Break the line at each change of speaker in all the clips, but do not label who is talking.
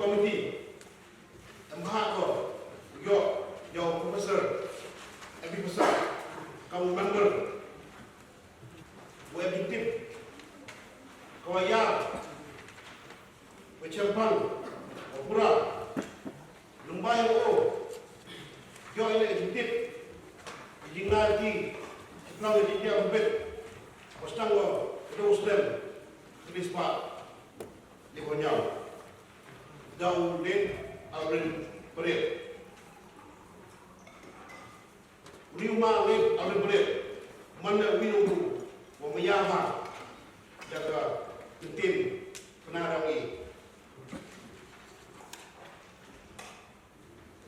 committee embaha ko yo professor abi besar kamu member we bitip ko ya we champan opura lumbai o yo ile bitip jingar di nang di dia bet postango terus dem tulis pak di konyang daun den alren perit Riuma lep alren perit mana winung wa mayama jaga penting penarawi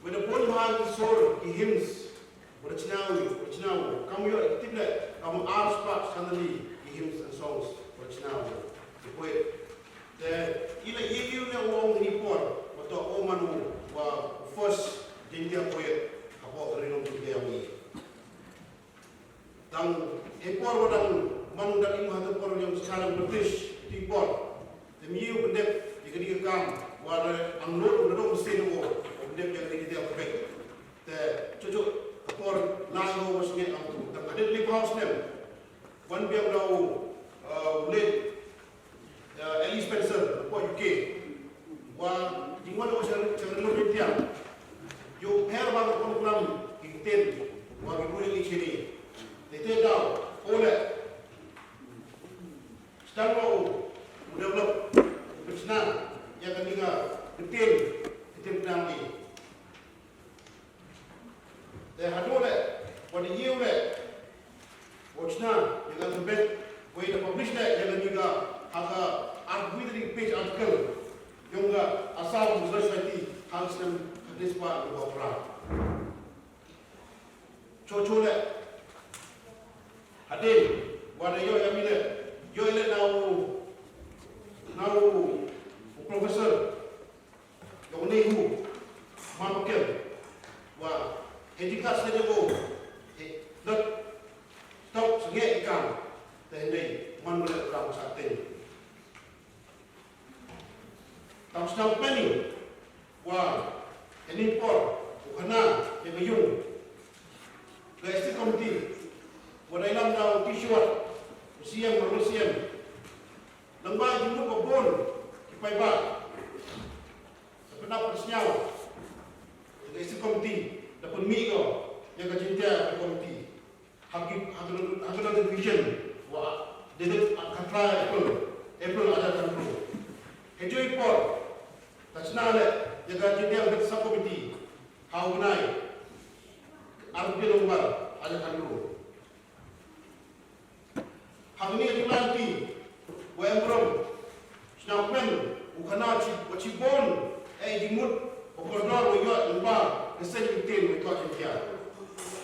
when the point man sor ki hymns bercinawi kamu yo tidak kamu arts part suddenly ki hymns and songs bercinawi the poet the ila yiu na wong report wato omanu wa first jindia poet apo renong jindiawi dan impor wadang manu dan imu hatu por yang sekarang British impor demiu bendep jadi kam wala ang not ndo mesti no bendep yang dia perfect te cucuk por lago wasne ang tu dan ada lip house nem one biang dau late Ellie Spencer po UK wa jingwan o siya no dia yo her ba ko program kiten wa gibuli ni chini Dito daw, ule, stalo, develop, bersna, yang ketiga, detail penampi. Dan hadole, pada year ule, bersna, yang terbit, boleh publish dah, yang ketiga, haka arbitrary page article, yang asal society harus hadis pak berapa. Cocok Hadir, wala yo yamile, yo ile now professor, yo nehu, mampakel, wa edikas saja ko, dot stop sege ikan, tende man boleh terang saten. Tam stop penny, wa ini por, bukanlah yang yung, guys committee. Wadai lam daw t-shirt siam manusiam lembah jumpa kebun kipai ba dapat senyawa jadi isi komiti dapat migo yang kecinta komiti hagana division wa dedet akatra April ada kan tu enjoy por tasnale yang kecinta bersama komiti haugnai arbi lombar ada kan tu Hagni dilanti, wembrom, snapmen, ukana cibon, jimut, okordor, wiyot, lembar, kesen itin, wikot jentia.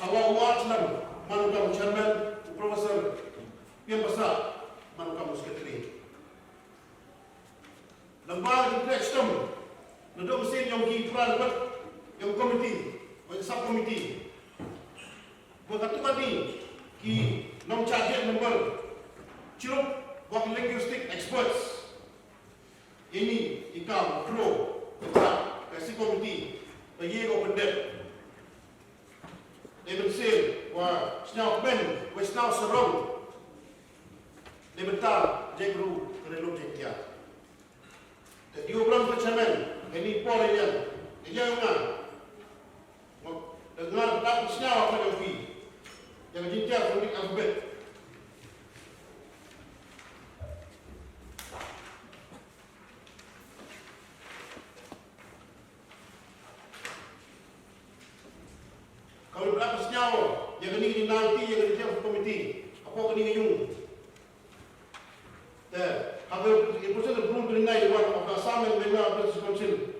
Hawa watlam, manukam chairman, profesor, pian besar, manukam sekretari. Lembar di platform, nado mesin yang ki peran dapat, yang komiti, yang subkomiti. Berkatuan ni, ki nom charge member. Cukup buat linguistic experts ini ikam pro tetap kasih komiti bagi open depth David Seal wa snau ben wa snau serong David Tar jengru kerelok jengkia jadi obram kecaman ini pol yang dengan tak snau apa yang yang jengkia fonik alfabet Kalau berapa senyawa yang ini nanti yang dijawab komiti apa kini yung the have a person belum beringai one of the assignment member of the council